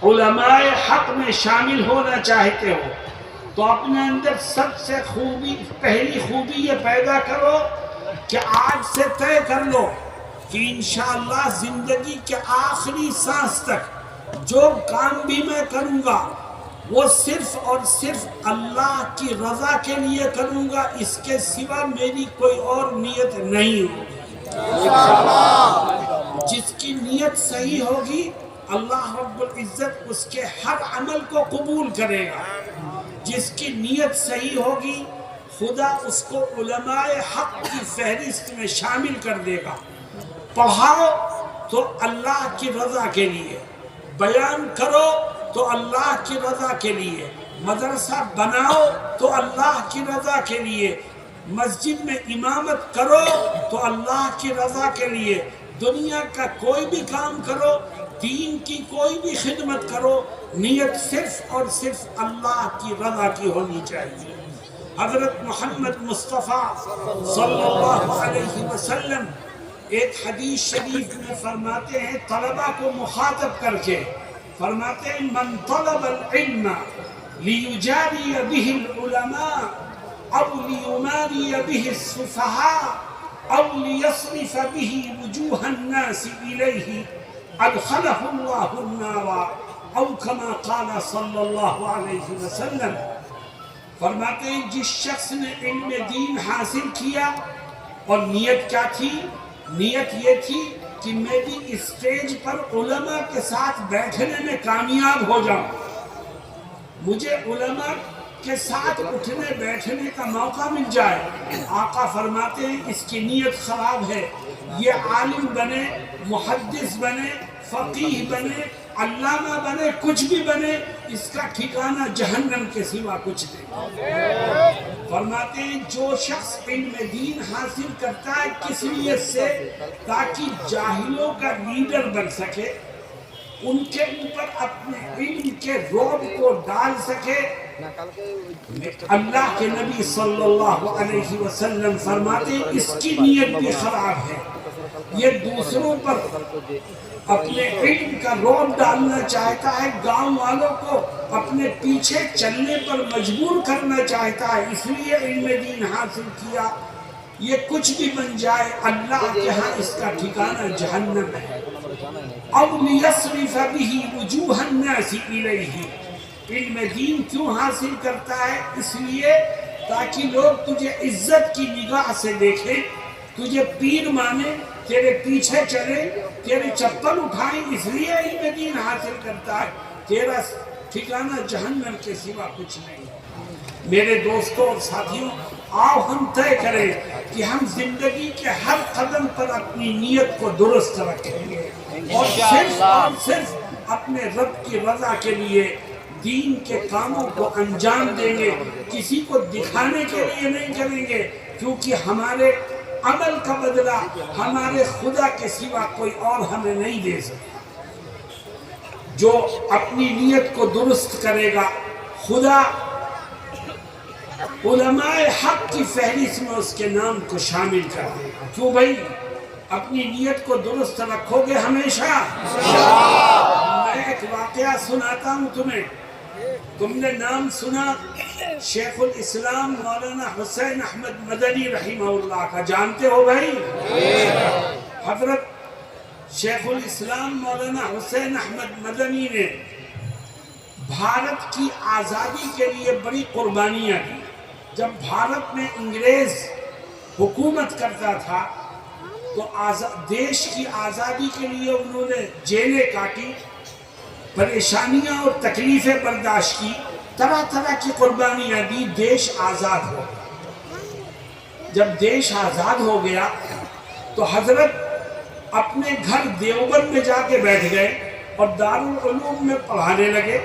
علماء حق میں شامل ہونا چاہتے ہو تو اپنے اندر سب سے پہلی خوبی یہ پیدا کرو کہ آج سے طے کر لو کہ انشاءاللہ زندگی کے آخری سانس تک جو کام بھی میں کروں گا وہ صرف اور صرف اللہ کی رضا کے لیے کروں گا، اس کے سوا میری کوئی اور نیت نہیں ہوگی۔ جس کی نیت صحیح ہوگی اللہ رب العزت اس کے ہر عمل کو قبول کرے گا، جس کی نیت صحیح ہوگی خدا اس کو علماء حق کی فہرست میں شامل کر دے گا۔ پڑھاؤ تو اللہ کی رضا کے لیے، بیان کرو تو اللہ کی رضا کے لیے، مدرسہ بناؤ تو اللہ کی رضا کے لیے، مسجد میں امامت کرو تو اللہ کی رضا کے لیے، دنیا کا کوئی بھی کام کرو، دین کی کوئی بھی خدمت کرو، نیت صرف اور صرف اللہ کی رضا کی ہونی چاہیے۔ حضرت محمد مصطفیٰ صلی اللہ علیہ وسلم ایک حدیث شریف میں فرماتے ہیں، طلبہ کو مخاطب کر کے فرماتے ہیں، من طلب العلم لیجاری به العلماء او لیماری به السفہاء او لیصرف به وجوہ الناس الیہ ادخلہ اللہ النار او کما قال صلی اللہ علیہ وسلم۔ فرماتے ہیں جس شخص نے علم دین حاصل کیا اور نیت کیا تھی؟ نیت یہ تھی کہ میں بھی اسٹیج پر علماء کے ساتھ بیٹھنے میں کامیاب ہو جاؤں، مجھے علماء کے ساتھ اٹھنے بیٹھنے کا موقع مل جائے۔ آقا فرماتے ہیں اس کی نیت خراب ہے، یہ عالم بنے، محدث بنے، فقیہ بنے، علامہ بنے، کچھ بھی بنے، اس کا ٹھکانہ جہنم کے سوا کچھ نہیں۔ فرماتے ہیں جو شخص علم دین حاصل کرتا ہے کس نیت سے؟ تاکہ جاہلوں کا لیڈر بن سکے، ان کے اوپر اپنے علم کے رعب کو ڈال سکے۔ اللہ کے نبی صلی اللہ علیہ وسلم فرماتے ہیں اس کی نیت بھی خراب ہے، یہ دوسروں پر اپنے علم کا رعب ڈالنا چاہتا ہے، گاؤں والوں کو اپنے پیچھے چلنے پر مجبور کرنا چاہتا ہے، اس لیے علم دین حاصل کیا۔ یہ کچھ بھی بن جائے اللہ کے ہاں اس کا ٹھکانہ جہنم ہے۔ او لیصرف به وجوہ الناس الیہ، علم دین کیوں حاصل کرتا ہے؟ اس لیے تاکہ لوگ تجھے عزت کی نگاہ سے دیکھیں، تجھے پیر مانے، تیرے پیچھے چلے، تیرے چپل اٹھائیں، اس لیے علم دین حاصل کرتا ہے۔ تیرا ٹھکانہ جہنم کے سوا کچھ نہیں۔ میرے دوستوں اور ساتھیوں، آؤ ہم طے کریں کہ ہم زندگی کے ہر قدم پر اپنی نیت کو درست رکھیں گے اور صرف اپنے رب کی رضا کے لیے دین کے کاموں کو انجام دیں گے، کسی کو دکھانے کے لیے نہیں کریں گے، کیونکہ ہمارے عمل کا بدلہ ہمارے خدا کے سوا کوئی اور ہمیں نہیں دے سکتا۔ جو اپنی نیت کو درست کرے گا خدا علماء حق کی فہرست میں اس کے نام کو شامل کر دے گا۔ کیوں بھائی؟ اپنی نیت کو درست رکھو گے ہمیشہ۔ میں ایک واقعہ سناتا ہوں تمہیں، تم نے نام سنا شیخ الاسلام مولانا حسین احمد مدنی رحمہ اللہ کا، جانتے ہو بھائی؟ حضرت شیخ الاسلام مولانا حسین احمد مدنی نے بھارت کی آزادی کے لیے بڑی قربانیاں دی۔ جب بھارت میں انگریز حکومت کرتا تھا تو دیش کی آزادی کے لیے انہوں نے جیلیں کاٹی، پریشانیاں اور تکلیفیں برداشت کی، طرح طرح کی قربانیاں دی، دیش آزاد ہو گیا۔ جب دیش آزاد ہو گیا تو حضرت اپنے گھر دیوبند میں جا کے بیٹھ گئے اور دارالعلوم میں پڑھانے لگے۔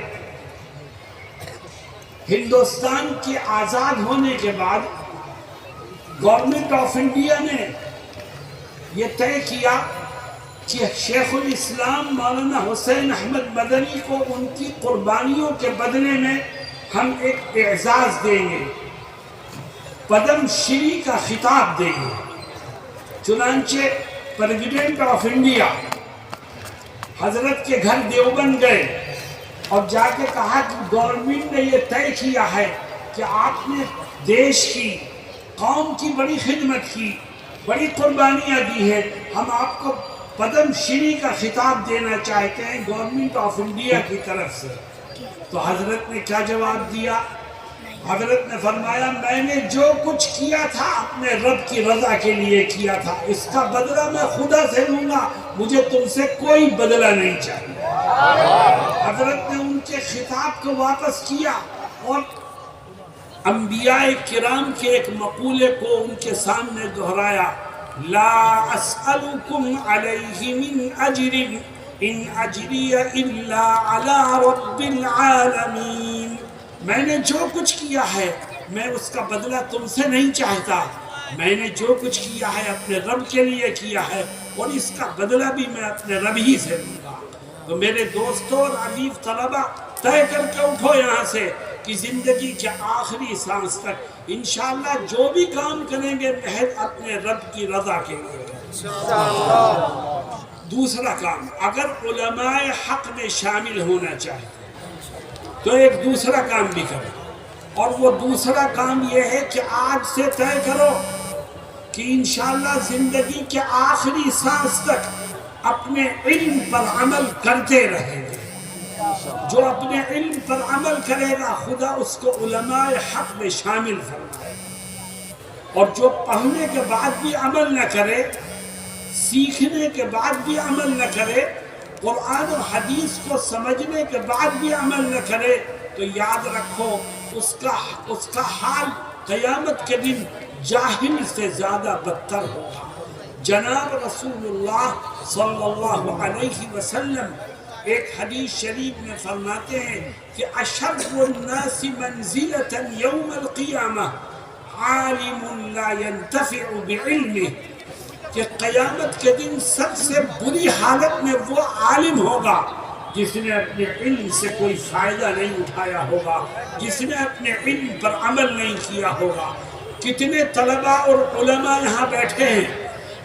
ہندوستان کے آزاد ہونے کے بعد گورنمنٹ آف انڈیا نے یہ طے کیا کہ شیخ الاسلام مولانا حسین احمد مدنی کو ان کی قربانیوں کے بدلے میں ہم ایک اعزاز دیں گے، پدم شری کا خطاب دیں گے۔ چنانچہ پریزیڈنٹ آف انڈیا حضرت کے گھر دیوبند گئے اور جا کے کہا کہ گورنمنٹ نے یہ طے کیا ہے کہ آپ نے دیش کی قوم کی بڑی خدمت کی، بڑی قربانیاں دی ہیں، ہم آپ کو پدم شری کا خطاب دینا چاہتے ہیں گورنمنٹ آف انڈیا کی طرف سے۔ تو حضرت نے کیا جواب دیا؟ حضرت نے فرمایا میں نے جو کچھ کیا تھا اپنے رب کی رضا کے لیے کیا تھا، اس کا بدلہ میں خدا سے لوں گا، مجھے تم سے کوئی بدلہ نہیں چاہیے۔ حضرت نے ان کے خطاب کو واپس کیا اور انبیاء کرام کے ایک مقولے کو ان کے سامنے دہرایا، لا اسألکم علیہ من اجر ان اجری الا علی رب العالمین۔ میں نے جو کچھ کیا ہے میں اس کا بدلہ تم سے نہیں چاہتا، میں نے جو کچھ کیا ہے اپنے رب کے لیے کیا ہے اور اس کا بدلہ بھی میں اپنے رب ہی سے لوں گا۔ تو میرے دوستوں اور عزیز طلبہ، طے کر کے اٹھو یہاں سے کہ زندگی کے آخری سانس تک انشاءاللہ جو بھی کام کریں گے محض اپنے رب کی رضا کے لیے۔ دوسرا کام، اگر علماء حق میں شامل ہونا چاہتے تو ایک دوسرا کام بھی کرو، اور وہ دوسرا کام یہ ہے کہ آج سے طے کرو کہ انشاءاللہ زندگی کے آخری سانس تک اپنے علم پر عمل کرتے رہیں گے۔ جو اپنے علم پر عمل کرے گا خدا اس کو علماء حق میں شامل فرمائے، اور جو پڑھنے کے بعد بھی عمل نہ کرے، سیکھنے کے بعد بھی عمل نہ کرے، قرآن و حدیث کو سمجھنے کے بعد بھی عمل نہ کرے، تو یاد رکھو اس کا حال قیامت کے دن جاہل سے زیادہ بدتر ہوگا۔ جناب رسول اللہ صلی اللہ علیہ وسلم ایک حدیث شریف میں فرماتے ہیں کہ اشر الناس منزلۃ یوم القیامہ عالم لا ينتفع بعلمہ، کہ قیامت کے دن سب سے بری حالت میں وہ عالم ہوگا جس نے اپنے علم سے کوئی فائدہ نہیں اٹھایا ہوگا، جس نے اپنے علم پر عمل نہیں کیا ہوگا۔ کتنے طلباء اور علماء یہاں بیٹھے ہیں،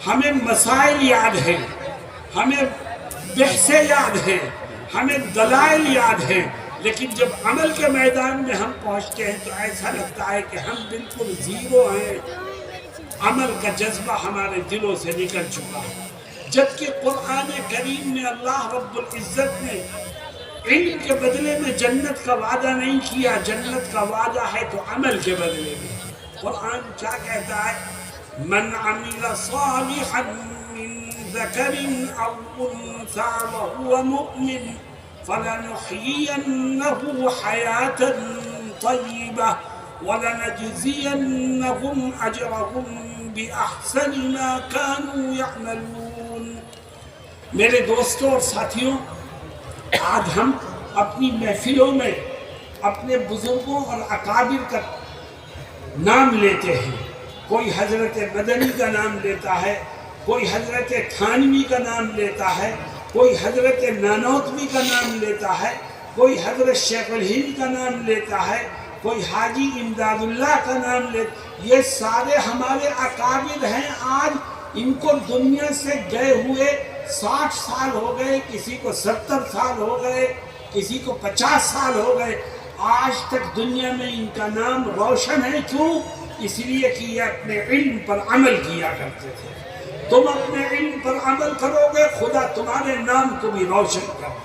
ہمیں مسائل یاد ہیں، ہمیں بحثیں یاد ہیں، ہمیں دلائل یاد ہیں، لیکن جب عمل کے میدان میں ہم پہنچتے ہیں تو ایسا لگتا ہے کہ ہم بالکل زیرو ہیں، عمل کا جذبہ ہمارے دلوں سے نکل چکا ہے۔ جبکہ قرآن کریم میں اللہ رب العزت نے علم کے بدلے میں جنت کا وعدہ نہیں کیا، جنت کا وعدہ ہے تو عمل کے بدلے میں۔ قرآن کیا کہتا ہے؟ من عمل صالحا من ذکر او انثى وهو مؤمن فلنحيينه حياة طيبة وَلَنَجْزِيَنَّهُمْ أَجْرَهُمْ بِأَحْسَنِ مَا كَانُوا يَعْمَلُونَ۔ میرے دوستوں اور ساتھیوں، آج ہم اپنی محفلوں میں اپنے بزرگوں اور اکابر کا نام لیتے ہیں۔ کوئی حضرت مدنی کا نام لیتا ہے، کوئی حضرت تھانوی کا نام لیتا ہے، کوئی حضرت نانوتوی کا نام لیتا ہے، کوئی حضرت شیخ الہند کا نام لیتا ہے، کوئی حاجی امداد اللہ کا نام لے۔ یہ سارے ہمارے اکابر ہیں، آج ان کو دنیا سے گئے ہوئے 60 سال ہو گئے، کسی کو 70 سال ہو گئے، کسی کو 50 سال ہو گئے، آج تک دنیا میں ان کا نام روشن ہے۔ کیوں؟ اس لیے کہ یہ اپنے علم پر عمل کیا کرتے تھے۔ تم اپنے علم پر عمل کرو گے، خدا تمہارے نام کو بھی روشن کرے۔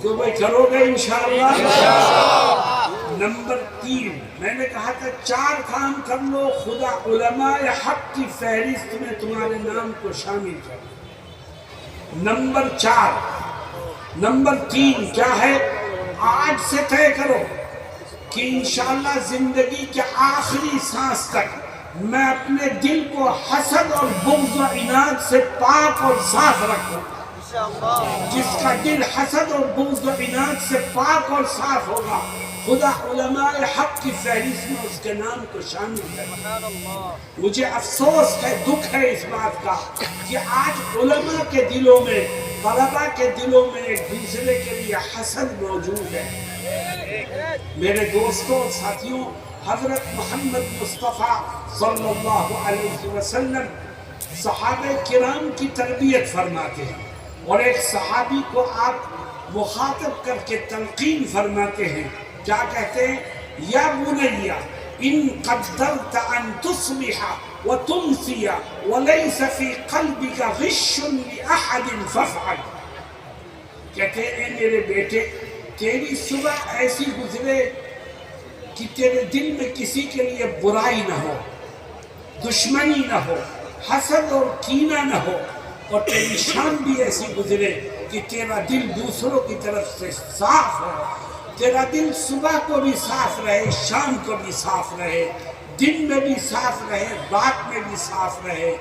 کیوں بھائی کرو گے انشاءاللہ؟ نمبر 3، میں نے کہا تھا 4 کام کر لو، خدا علماء حق کی فہرست میں تمہارے نام کو شامل کر۔ نمبر 3 کیا ہے؟ آج سے طے کرو کہ انشاءاللہ زندگی کے آخری سانس تک میں اپنے دل کو حسد اور بغض و عناد سے پاک اور صاف رکھوں۔ جس کا دل حسد اور بغض و عناد سے پاک اور صاف ہوگا، خدا علماء حق کی فہرست میں اس کے نام کو شامل کرے۔ مجھے افسوس ہے، دکھ ہے اس بات کا کہ آج علماء کے دلوں میں، طلباء کے دلوں میں ایک دوسرے کے لیے حسد موجود ہے۔ میرے دوستوں اور ساتھیوں، حضرت محمد مصطفیٰ صلی اللہ علیہ وسلم صحابہ کرام کی تربیت فرماتے ہیں، اور ایک صحابی کو آپ مخاطب کر کے تلقین فرماتے ہیں. کیا کہتے ہیں؟ یا بنیا ان قدرت ان تصبح وتمسی وليس في قلبك غش لأحد فافعل. کہتے ہیں اے میرے بیٹے، تیری صبح ایسی گزرے کہ تیرے دل میں کسی کے لیے برائی نہ ہو، دشمنی نہ ہو، حسد اور کینہ نہ ہو، اور تیری شام بھی ایسی گزرے کہ تیرا دل دوسروں کی طرف سے صاف ہو. تیرا دل صبح کو بھی صاف رہے، شام کو بھی صاف رہے، دن میں بھی صاف رہے، رات میں بھی صاف رہے.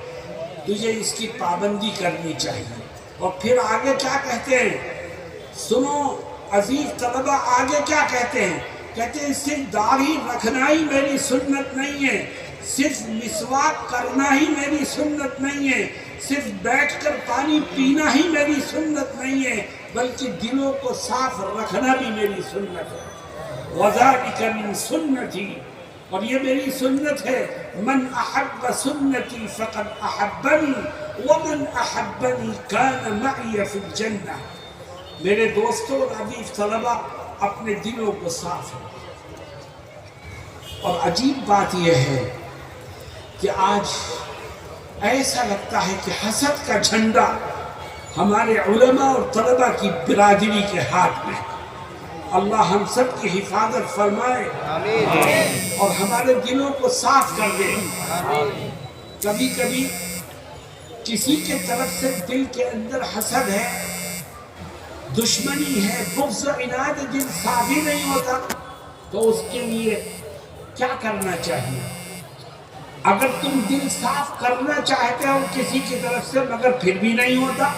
تجھے اس کی پابندی کرنی چاہیے. اور پھر آگے کیا کہتے ہیں؟ سنو عزیز طلبہ، آگے کیا کہتے ہیں؟ کہتے ہیں صرف داڑھی رکھنا ہی میری سنت نہیں ہے، صرف مسواک کرنا ہی میری سنت نہیں ہے، صرف بیٹھ کر پانی پینا ہی میری سنت نہیں ہے، بلکہ دلوں کو صاف رکھنا بھی میری سنت ہے. وَذَلِكَ مِن سُنَّتِي، اور یہ میری سنت ہے. من احب سنتی فقد احبنی ومن احبنی کان معی فی الجنہ. میرے دوستوں اور عزیز طلبہ، اپنے دلوں کو صاف ہے. اور عجیب بات یہ ہے کہ آج ایسا لگتا ہے کہ حسد کا جھنڈا ہمارے علماء اور طلباء کی برادری کے ہاتھ میں. اللہ ہم سب کی حفاظت فرمائے اور ہمارے دلوں کو صاف کر دے. کبھی کبھی کسی کے طرف سے دل کے اندر حسد ہے، دشمنی ہے، بغض و عناد، دل صاف ہی نہیں ہوتا، تو اس کے لیے کیا کرنا چاہیے؟ اگر تم دل صاف کرنا چاہتے ہو کسی کی طرف سے مگر پھر بھی نہیں ہوتا،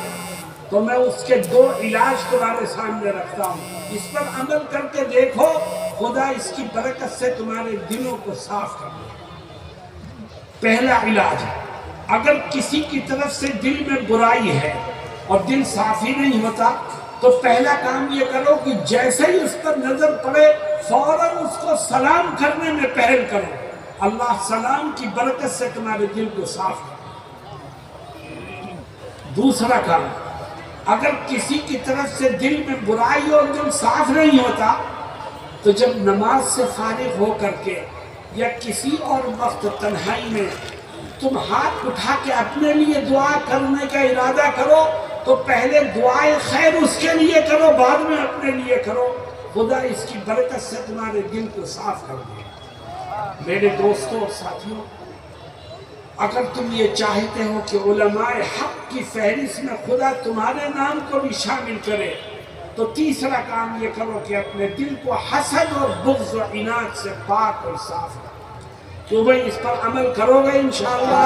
تو میں اس کے 2 علاج تمہارے سامنے رکھتا ہوں. اس پر عمل کر کے دیکھو، خدا اس کی برکت سے تمہارے دلوں کو صاف کر دے. پہلا علاج، اگر کسی کی طرف سے دل میں برائی ہے اور دل صاف ہی نہیں ہوتا، تو پہلا کام یہ کرو کہ جیسے ہی اس پر نظر پڑے فوراً اس کو سلام کرنے میں پہل کرو. اللہ سلام کی برکت سے تمہارے دل کو صاف کرے. دوسرا کام، اگر کسی کی طرف سے دل میں برائی اور دل صاف نہیں ہوتا، تو جب نماز سے فارغ ہو کر کے یا کسی اور وقت تنہائی میں تم ہاتھ اٹھا کے اپنے لیے دعا کرنے کا ارادہ کرو، تو پہلے دعائے خیر اس کے لیے کرو، بعد میں اپنے لیے کرو. خدا اس کی برکت سے تمہارے دل کو صاف کر دے. میرے دوستوں اور ساتھیوں، اگر تم یہ چاہتے ہو کہ علماء حق کی فہرست میں خدا تمہارے نام کو بھی شامل کرے، تو تیسرا کام یہ کرو کہ اپنے دل کو حسد اور بغض و عناد سے پاک اور صاف کرو. تو بھئی اس پر عمل کرو گے انشاءاللہ؟